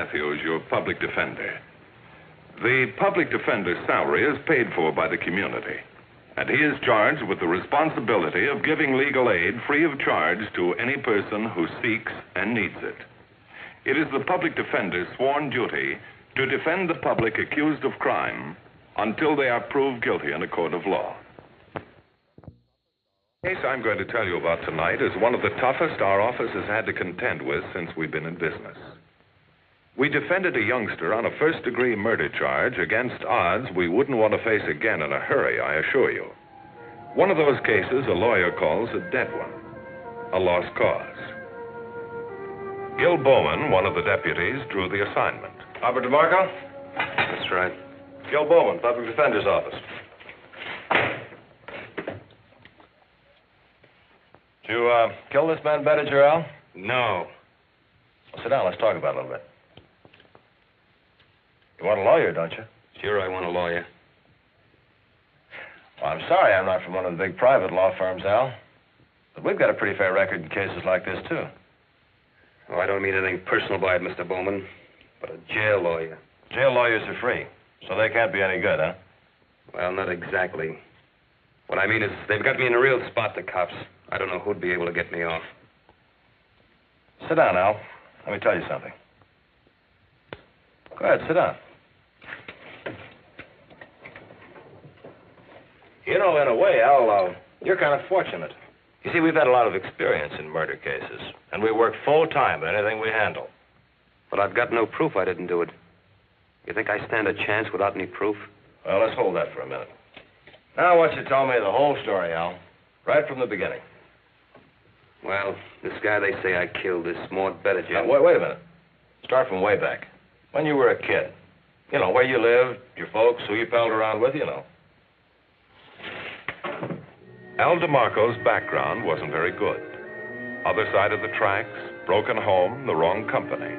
Matthews, your public defender. The public defender's salary is paid for by the community, and he is charged with the responsibility of giving legal aid free of charge to any person who seeks and needs it. It is the public defender's sworn duty to defend the public accused of crime until they are proved guilty in a court of law. The case I'm going to tell you about tonight is one of the toughest our office has had to contend with since we've been in business. We defended a youngster on a first-degree murder charge against odds we wouldn't want to face again in a hurry, I assure you. One of those cases a lawyer calls a dead one, a lost cause. Hugh Beaumont, one of the deputies, drew the assignment. Albert DeMarco? That's right. Hugh Beaumont, Public Defender's Office. Did you kill this man, Adele, Al? No. Well, sit down. Let's talk about it a little bit. You want a lawyer, don't you? Sure, I want a lawyer. Well, I'm sorry I'm not from one of the big private law firms, Al. But we've got a pretty fair record in cases like this, too. Oh, I don't mean anything personal by it, Mr. Bowman, but a jail lawyer. Jail lawyers are free, so they can't be any good, huh? Well, not exactly. What I mean is they've got me in a real spot, the cops. I don't know who'd be able to get me off. Sit down, Al. Let me tell you something. Go ahead, sit down. You know, in a way, Al, you're kind of fortunate. You see, we've had a lot of experience in murder cases, and we work full-time on anything we handle. But I've got no proof I didn't do it. You think I stand a chance without any proof? Well, let's hold that for a minute. Now, why don't you tell me the whole story, Al, right from the beginning. Well, this guy they say I killed, this Mort Bettinger. Now, wait a minute. Start from way back. When you were a kid. You know, where you lived, your folks, who you palled around with, you know. Al DeMarco's background wasn't very good. Other side of the tracks, broken home, the wrong company.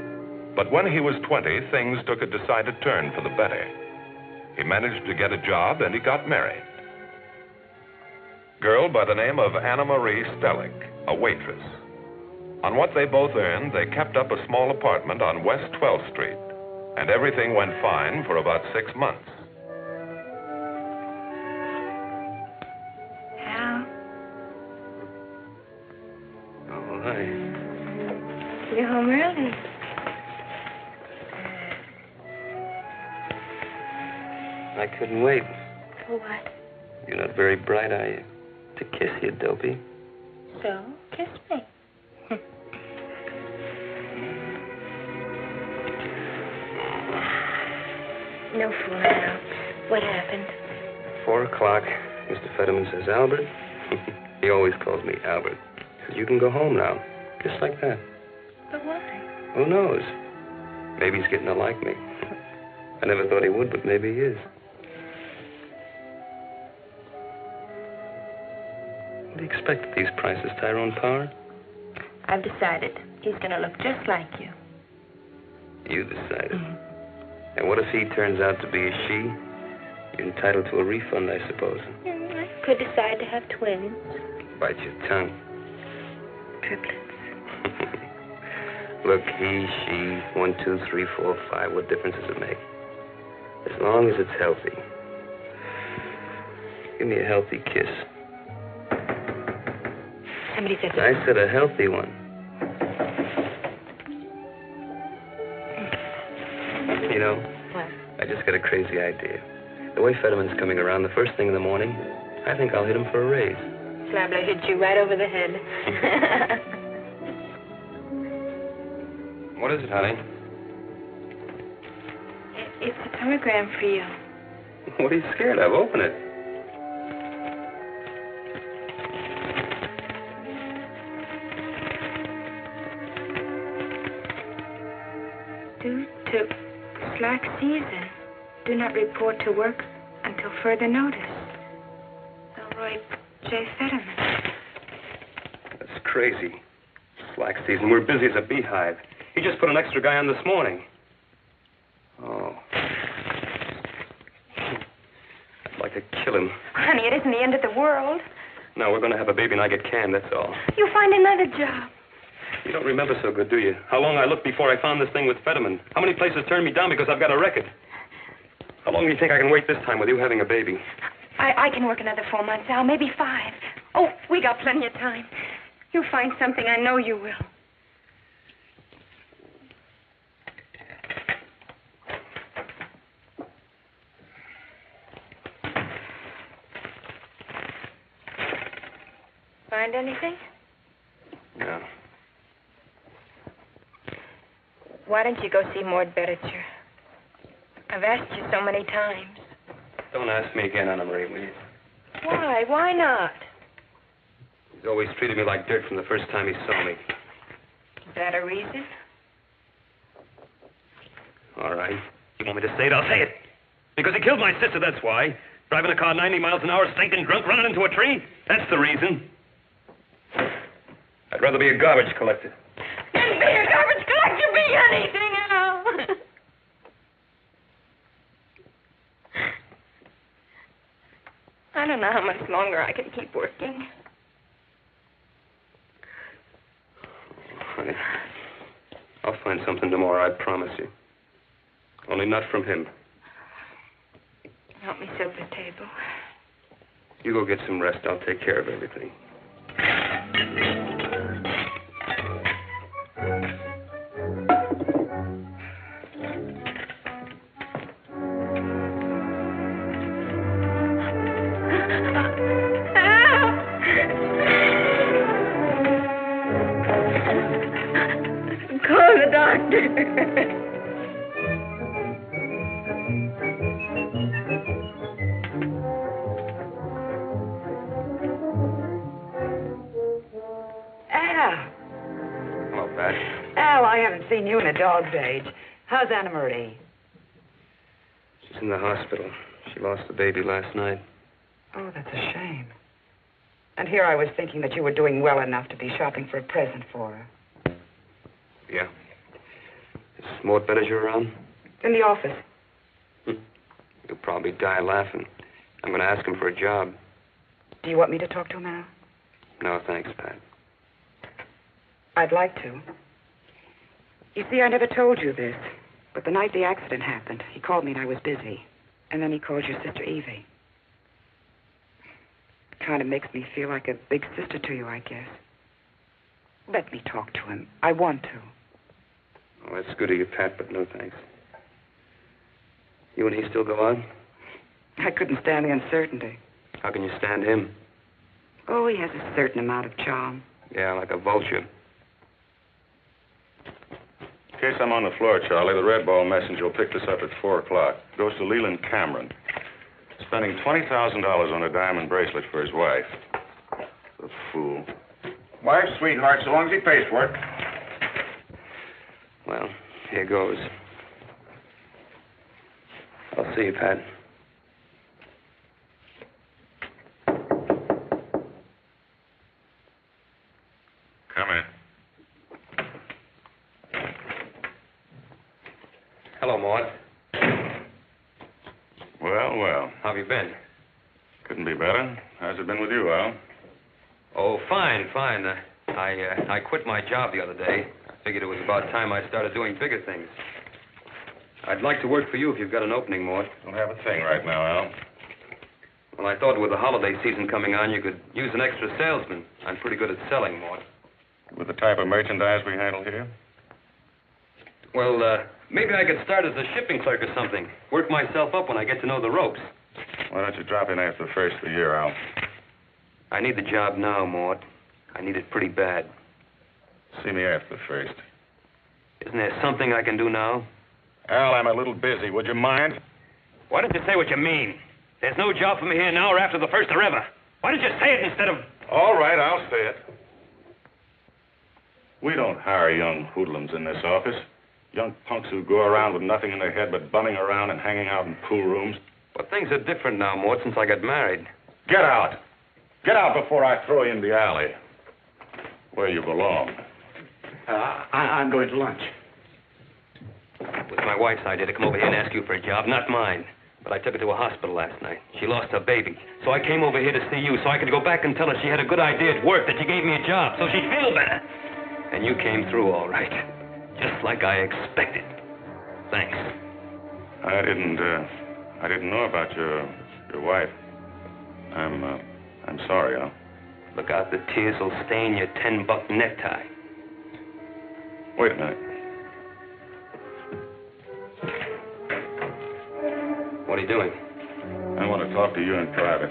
But when he was 20, things took a decided turn for the better. He managed to get a job and he got married. Girl by the name of Anna Marie Stellick, a waitress. On what they both earned, they kept up a small apartment on West 12th Street, and everything went fine for about 6 months. Al? Oh, hi. You're home early. I couldn't wait. For what? You're not very bright, are you? To kiss you, dopey. So, kiss me. No fooling, Al. What happened? 4 o'clock. Mr. Fetterman says, Albert. He always calls me Albert. Says, you can go home now. Just like that. But why? Who knows? Maybe he's getting to like me. I never thought he would, but maybe he is. What do you expect at these prices, Tyrone Power? I've decided. He's going to look just like you. You decided. And what if he turns out to be a she? You're entitled to a refund, I suppose. I could decide to have twins. Bite your tongue. Triplets. Look, he, she, 1, 2, 3, 4, 5. What difference does it make? As long as it's healthy. Give me a healthy kiss. Somebody said I said a healthy one. You know, What? I just got a crazy idea. The way Fetterman's coming around the first thing in the morning, I think I'll hit him for a raise. Slabler hit you right over the head. What is it, honey? It's a telegram for you. What are you scared of? Open it. Due to slack season, do not report to work until further notice. Elroy J. Fetterman. That's crazy. Slack season. We're busy as a beehive. He just put an extra guy on this morning. Oh. I'd like to kill him. Honey, it isn't the end of the world. No, we're going to have a baby and I get canned, that's all. You'll find another job. You don't remember so good, do you? How long I looked before I found this thing with Fetterman. How many places turned me down because I've got a record? How long do you think I can wait this time with you having a baby? I can work another 4 months, Al, maybe 5. Oh, we got plenty of time. You'll find something, I know you will. Find anything? No. Why don't you go see Mort Betticher? I've asked you so many times. Don't ask me again, Anna Marie, will you? Why? Why not? He's always treated me like dirt from the first time he saw me. Is that a reason? All right. You want me to say it? I'll say it. Because he killed my sister, that's why. Driving a car 90 miles an hour, stinking drunk, running into a tree. That's the reason. I'd rather be a garbage collector. Then be a garbage collector, be anything else. I don't know how much longer I can keep working. Honey, I'll find something tomorrow, I promise you. Only not from him. Help me set the table. You go get some rest. I'll take care of everything. Call the doctor. Al, I haven't seen you in a dog's age. How's Anna Marie? She's in the hospital. She lost the baby last night. Oh, that's a shame. And here I was thinking that you were doing well enough to be shopping for a present for her. Yeah. Is Mort Betticher around? In the office. He'll probably die laughing. I'm going to ask him for a job. Do you want me to talk to him, Al? No, thanks, Pat. I'd like to. You see, I never told you this, but the night the accident happened, he called me and I was busy. And then he called your sister Evie. Kind of makes me feel like a big sister to you, I guess. Let me talk to him. I want to. Oh, that's good of you, Pat, but no thanks. You and he still go on? I couldn't stand the uncertainty. How can you stand him? Oh, he has a certain amount of charm. Yeah, like a vulture. In case I'm on the floor, Charlie, the Red Ball messenger will pick this up at 4 o'clock. Goes to Leland Cameron. Spending $20,000 on a diamond bracelet for his wife. The fool. Wife, sweetheart, so long as he pays for it. Well, here goes. I'll see you, Pat. Come in. Hello, Mort. Well, well. How have you been? Couldn't be better. How's it been with you, Al? Oh, fine. I quit my job the other day. I figured it was about time I started doing bigger things. I'd like to work for you if you've got an opening, Mort. Don't have a thing right now, Al. Well, I thought with the holiday season coming on, you could use an extra salesman. I'm pretty good at selling, Mort. With the type of merchandise we handle here? Well, maybe I could start as a shipping clerk or something. Work myself up when I get to know the ropes. Why don't you drop in after the first of the year, Al? I need the job now, Mort. I need it pretty bad. See me after the first. Isn't there something I can do now? Al, I'm a little busy. Would you mind? Why don't you say what you mean? There's no job for me here now or after the first or ever. Why don't you say it instead of... All right, I'll say it. We don't hire young hoodlums in this office. Young punks who go around with nothing in their head but bumming around and hanging out in pool rooms. But things are different now, Mort, since I got married. Get out. Get out before I throw you in the alley. Where you belong. I'm going to lunch. It was my wife's idea to come over here and ask you for a job, not mine. But I took her to a hospital last night. She lost her baby. So I came over here to see you so I could go back and tell her she had a good idea at work, that you gave me a job, so she'd feel better. And you came through all right. Just like I expected. Thanks. I didn't know about your wife. I'm sorry, Al. Look out, the tears will stain your $10 necktie. Wait a minute. What are you doing? I want to talk to you in private.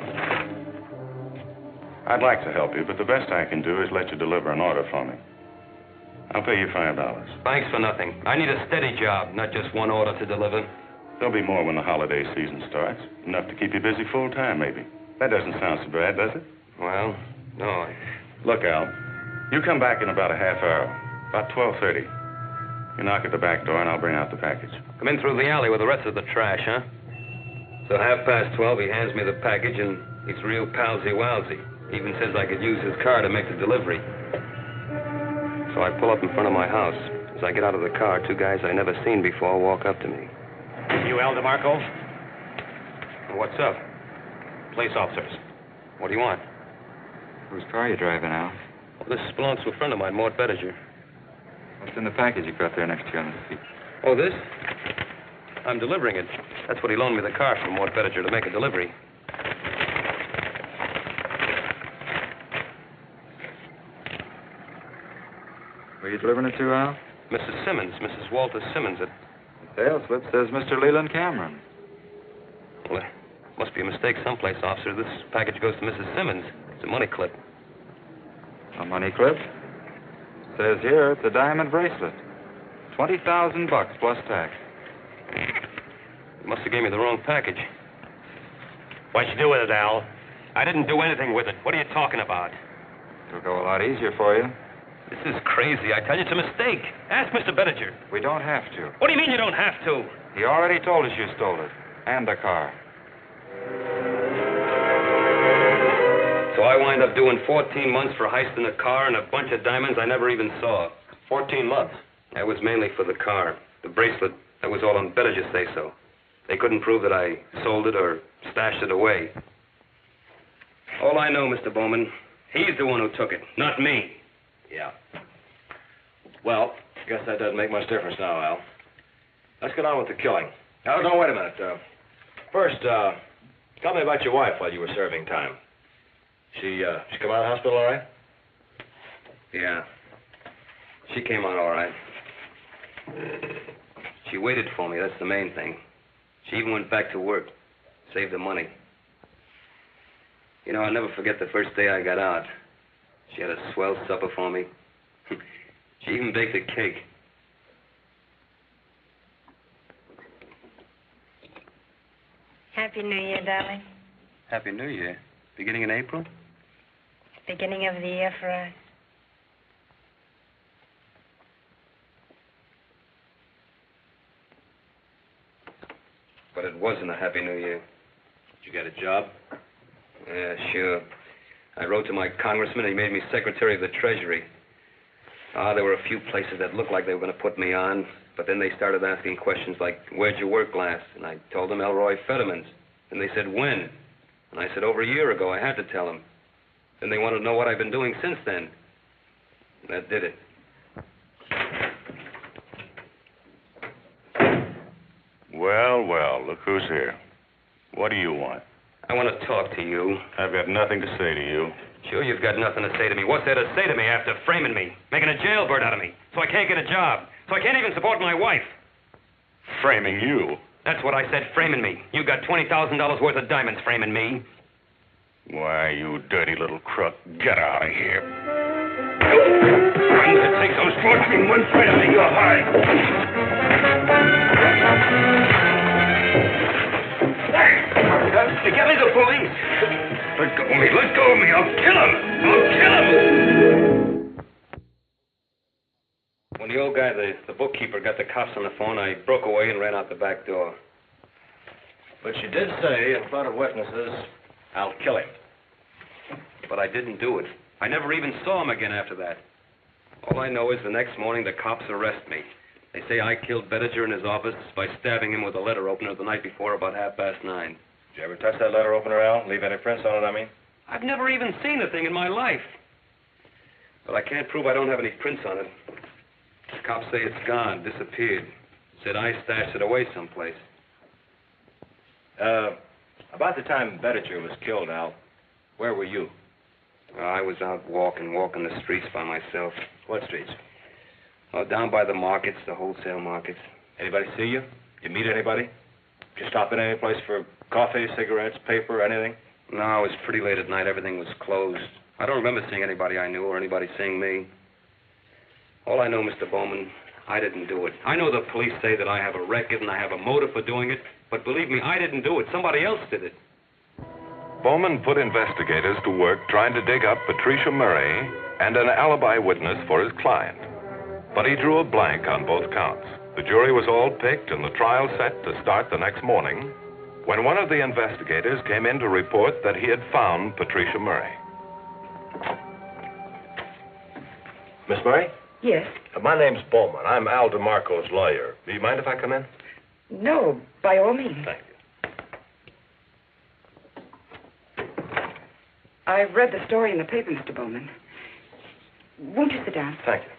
I'd like to help you, but the best I can do is let you deliver an order for me. I'll pay you $5. Thanks for nothing. I need a steady job, not just one order to deliver. There'll be more when the holiday season starts. Enough to keep you busy full time, maybe. That doesn't sound so bad, does it? Well, no. Look, Al, you come back in about a half hour, about 12:30. You knock at the back door, and I'll bring out the package. Come in through the alley with the rest of the trash, huh? So 12:30, he hands me the package, and he's real palsy-walsy. Even says I could use his car to make the delivery. So I pull up in front of my house. As I get out of the car, two guys I never seen before walk up to me. You Al DeMarco? What's up? Police officers. What do you want? Whose car are you driving, Al? Well, this belongs to a friend of mine, Mort Bettinger. What's in the package you got there next to you on the seat? Oh, this? I'm delivering it. That's what he loaned me the car from Mort Bettinger to make a delivery. Where are you delivering it to, Al? Mrs. Simmons, Mrs. Walter Simmons. The sales slip says Mr. Leland Cameron. Well, there must be a mistake someplace, officer. This package goes to Mrs. Simmons. It's a money clip. A money clip? Says here it's a diamond bracelet. $20,000 plus tax. You must have gave me the wrong package. What'd you do with it, Al? I didn't do anything with it. What are you talking about? It'll go a lot easier for you. This is crazy. I tell you, it's a mistake. Ask Mr. Bettinger. We don't have to. What do you mean you don't have to? He already told us you stole it. And the car. So I wind up doing 14 months for heisting a car and a bunch of diamonds I never even saw. 14 months. That was mainly for the car. The bracelet, that was all on Bettinger's say-so. They couldn't prove that I sold it or stashed it away. All I know, Mr. Bowman, he's the one who took it, not me. Yeah. Well, I guess that doesn't make much difference now, Al. Let's get on with the killing. Oh, no, wait a minute. First, tell me about your wife while you were serving time. She come out of the hospital all right? Yeah. She came out all right. She waited for me, that's the main thing. She even went back to work. Saved the money. You know, I'll never forget the first day I got out. She had a swell supper for me. She even baked a cake. Happy New Year, darling. Happy New Year. Beginning in April? Beginning of the year for us. But it wasn't a Happy New Year. Did you get a job? Yeah, sure. I wrote to my congressman, and he made me Secretary of the Treasury. There were a few places that looked like they were going to put me on, but then they started asking questions like, where'd you work last? And I told them Elroy Fetterman's. And they said, when? And I said, over a year ago. I had to tell them. Then they wanted to know what I've been doing since then. And that did it. Well, well, look who's here. What do you want? I want to talk to you. I've got nothing to say to you. Sure, you've got nothing to say to me. What's there to say to me after framing me, making a jailbird out of me, so I can't get a job, so I can't even support my wife? Framing you? That's what I said, framing me. You got $20,000 worth of diamonds framing me. Why, you dirty little crook, get out of here. I'm going to take those 14 months right out of your heart. Get me the police. Let go of me. Let go of me. I'll kill him. I'll kill him. When the old guy, the bookkeeper, got the cops on the phone, I broke away and ran out the back door. But you did say in front of witnesses, I'll kill him. But I didn't do it. I never even saw him again after that. All I know is the next morning the cops arrest me. They say I killed Bettinger in his office by stabbing him with a letter opener the night before about 9:30. Did you ever touch that letter opener, Al? Leave any prints on it, I mean? I've never even seen the thing in my life. But I can't prove I don't have any prints on it. The cops say it's gone, disappeared. Said I stashed it away someplace. About the time Bettinger was killed, Al, where were you? I was out walking the streets by myself. What streets? Oh, down by the markets, the wholesale markets. Anybody see you? You meet anybody? Did you stop in any place for coffee, cigarettes, paper, anything? No, it was pretty late at night. Everything was closed. I don't remember seeing anybody I knew or anybody seeing me. All I know, Mr. Bowman, I didn't do it. I know the police say that I have a record and I have a motive for doing it, but believe me, I didn't do it. Somebody else did it. Bowman put investigators to work trying to dig up Patricia Murray and an alibi witness for his client. But he drew a blank on both counts. The jury was all picked and the trial set to start the next morning when one of the investigators came in to report that he had found Patricia Murray. Miss Murray? Yes. My name's Bowman. I'm Al DeMarco's lawyer. Do you mind if I come in? No, by all means. Thank you. I've read the story in the paper, Mr. Bowman. Won't you sit down? Thank you.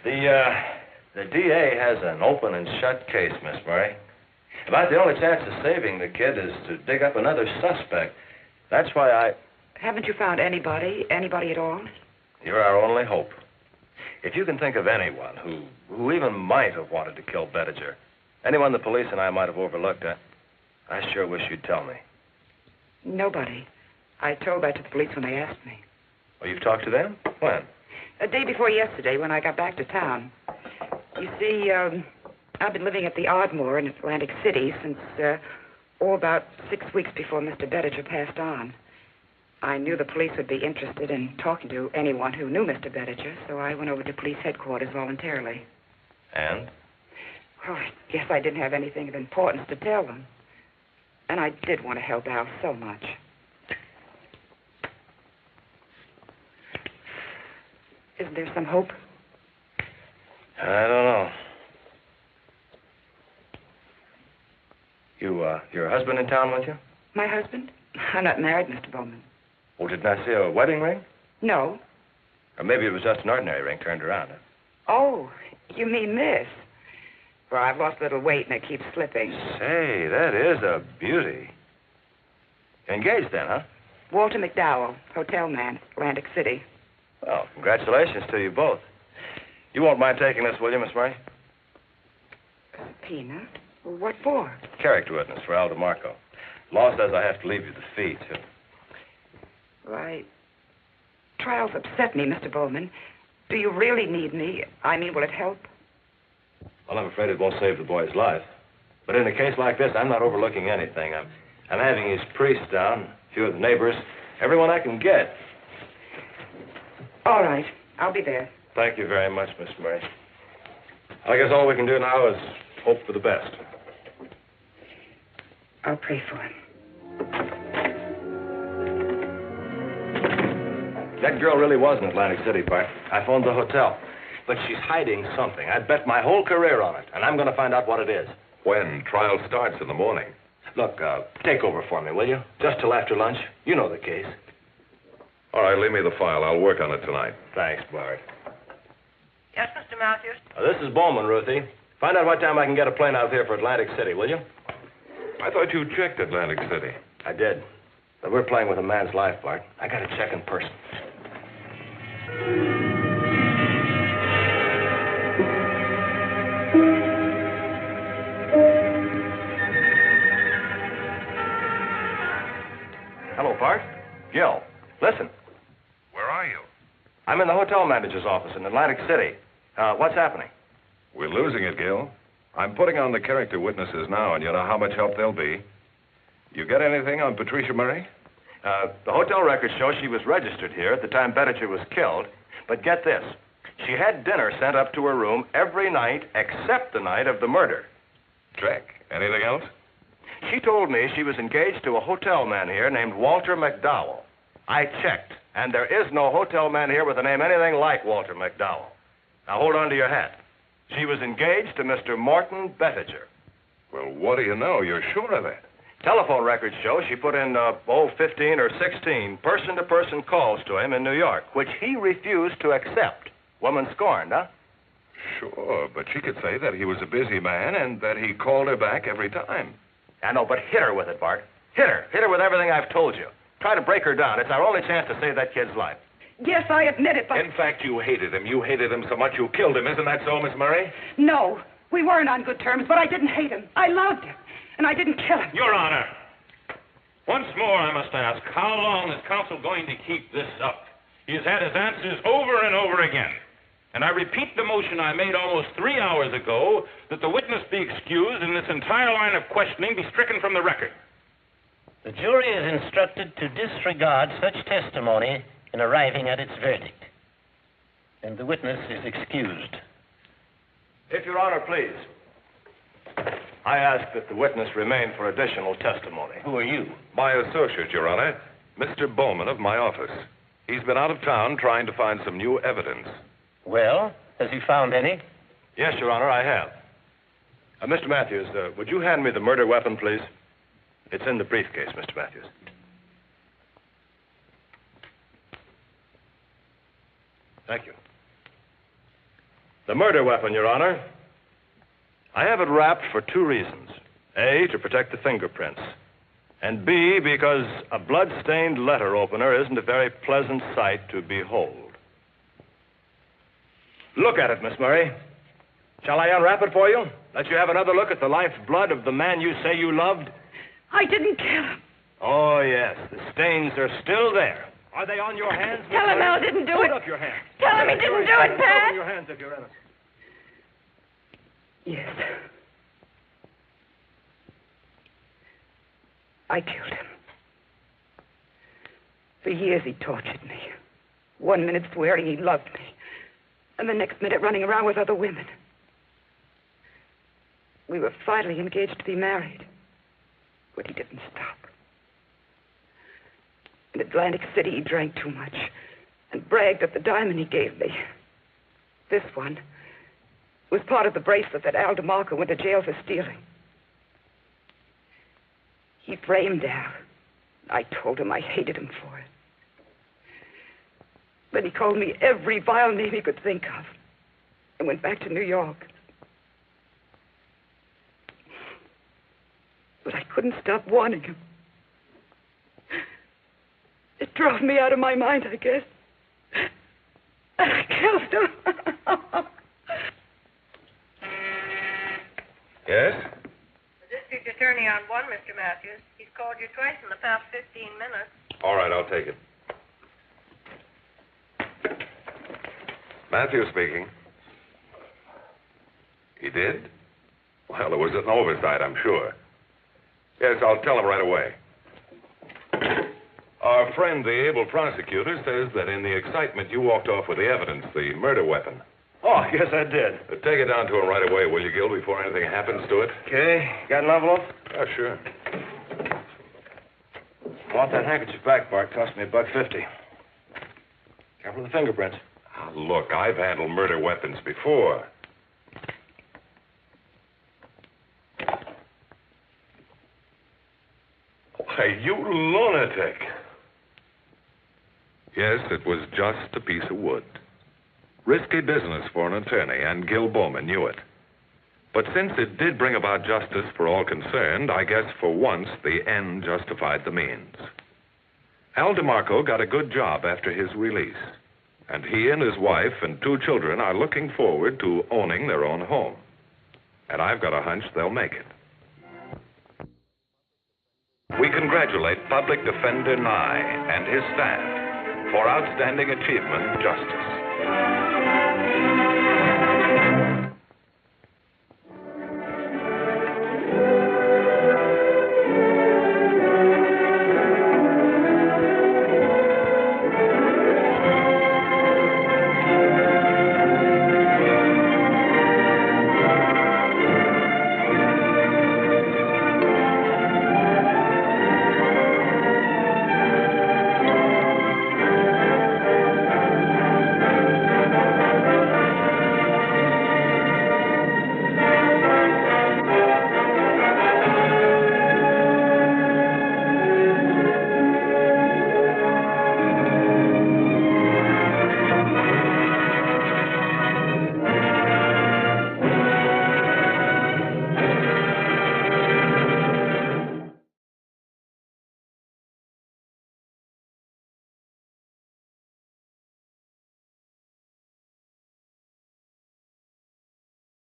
The DA has an open and shut case, Miss Murray. About the only chance of saving the kid is to dig up another suspect. That's why I... Haven't you found anybody at all? You're our only hope. If you can think of anyone who even might have wanted to kill Bettinger, anyone the police and I might have overlooked, I sure wish you'd tell me. Nobody. I told that to the police when they asked me. Oh, you've talked to them? When? A day before yesterday, when I got back to town. You see, I've been living at the Ardmore in Atlantic City since, about 6 weeks before Mr. Bettinger passed on. I knew the police would be interested in talking to anyone who knew Mr. Bettinger, so I went over to police headquarters voluntarily. And? Oh, I guess I didn't have anything of importance to tell them. And I did want to help Al so much. Isn't there some hope? I don't know. Your husband in town with you? My husband? I'm not married, Mr. Bowman. Oh, didn't I see a wedding ring? No. Or maybe it was just an ordinary ring turned around. Huh? Oh, you mean this? Well, I've lost a little weight and it keeps slipping. Say, that is a beauty. Engaged then, huh? Walter McDowell, hotel man, Atlantic City. Well, congratulations to you both. You won't mind taking this, will you, Miss Murray? Subpoena? What for? Character witness for Al DeMarco. Law says I have to leave you the fee, too. Why, trials upset me, Mr. Bowman. Do you really need me? I mean, will it help? Well, I'm afraid it won't save the boy's life. But in a case like this, I'm not overlooking anything. I'm having his priest down, a few of the neighbors, everyone I can get. All right. I'll be there. Thank you very much, Miss Murray. I guess all we can do now is hope for the best. I'll pray for him. That girl really was in Atlantic City, Bart. I phoned the hotel. But she's hiding something. I'd bet my whole career on it, and I'm going to find out what it is. When? Trial starts in the morning. Look, take over for me, will you? Just till after lunch. You know the case. All right, leave me the file. I'll work on it tonight. Thanks, Bart. Yes, Mr. Matthews? This is Bowman, Ruthie. Find out what time I can get a plane out here for Atlantic City, will you? I thought you checked Atlantic City. I did. But we're playing with a man's life, Bart. I got to check in person. Hello, Bart. Gil, listen. Where are you? I'm in the hotel manager's office in Atlantic City. What's happening? We're losing it, Gil. I'm putting on the character witnesses now, and you know how much help they'll be. You get anything on Patricia Murray? The hotel records show she was registered here at the time Bettinger was killed. But get this. She had dinner sent up to her room every night except the night of the murder. Check. Anything else? She told me she was engaged to a hotel man here named Walter McDowell. I checked, and there is no hotel man here with a name anything like Walter McDowell. Now hold on to your hat. She was engaged to Mr. Morton Bettinger. Well, what do you know? You're sure of that? Telephone records show she put in, 15 or 16 person-to-person calls to him in New York, which he refused to accept. Woman scorned, huh? Sure, but she could say that he was a busy man and that he called her back every time. I know, but hit her with it, Bart. Hit her. Hit her with everything I've told you. Try to break her down. It's our only chance to save that kid's life. Yes, I admit it, but... In fact, you hated him. You hated him so much you killed him. Isn't that so, Miss Murray? No, we weren't on good terms, but I didn't hate him. I loved him, and I didn't kill him. Your Honor, once more I must ask, how long is counsel going to keep this up? He has had his answers over and over again. And I repeat the motion I made almost 3 hours ago that the witness be excused and this entire line of questioning be stricken from the record. The jury is instructed to disregard such testimony in arriving at its verdict. And the witness is excused. If Your Honor, please. I ask that the witness remain for additional testimony. Who are you? My associate, Your Honor, Mr. Bowman of my office. He's been out of town trying to find some new evidence. Well, has he found any? Yes, Your Honor, I have. Mr. Matthews, would you hand me the murder weapon, please? It's in the briefcase, Mr. Matthews. Thank you. The murder weapon, Your Honor. I have it wrapped for 2 reasons. A, to protect the fingerprints. And B, because a blood-stained letter opener isn't a very pleasant sight to behold. Look at it, Miss Murray. Shall I unwrap it for you? Let you have another look at the lifeblood of the man you say you loved? I didn't kill him. Oh, yes. The stains are still there. Are they on your hands, Miss Tell him Murray? Al didn't do Hold it. up your hands. Tell him he didn't do it, Pat. Open your hands if you're innocent. Yes. I killed him. For years he tortured me. 1 minute swearing he loved me, and the next minute running around with other women. We were finally engaged to be married, but he didn't stop. In Atlantic City, he drank too much and bragged of the diamond he gave me. This one was part of the bracelet that Al DeMarco went to jail for stealing. He framed Al. I told him I hated him for it. Then he called me every vile name he could think of and went back to New York. But I couldn't stop wanting him. It drove me out of my mind, I guess. And I killed him. Yes? The district attorney on one, Mr. Matthews. He's called you twice in the past 15 minutes. All right, I'll take it. Matthew speaking. He did? Well, it was an oversight, I'm sure. Yes, I'll tell him right away. Our friend, the able prosecutor, says that in the excitement you walked off with the evidence, the murder weapon. Oh, yes, I did. Take it down to him right away, will you, Gil, before anything happens to it? Okay. Got an envelope? Yeah, sure. I want that handkerchief back, Bart. Cost me $1.50. Careful of the fingerprints. Now, look, I've handled murder weapons before. Why, you lunatic. Yes, it was just a piece of wood. Risky business for an attorney, and Gil Bowman knew it. But since it did bring about justice for all concerned, I guess for once the end justified the means. Al DeMarco got a good job after his release, and he and his wife and 2 children are looking forward to owning their own home. And I've got a hunch they'll make it. We congratulate Public Defender Nye and his staff for outstanding achievement justice.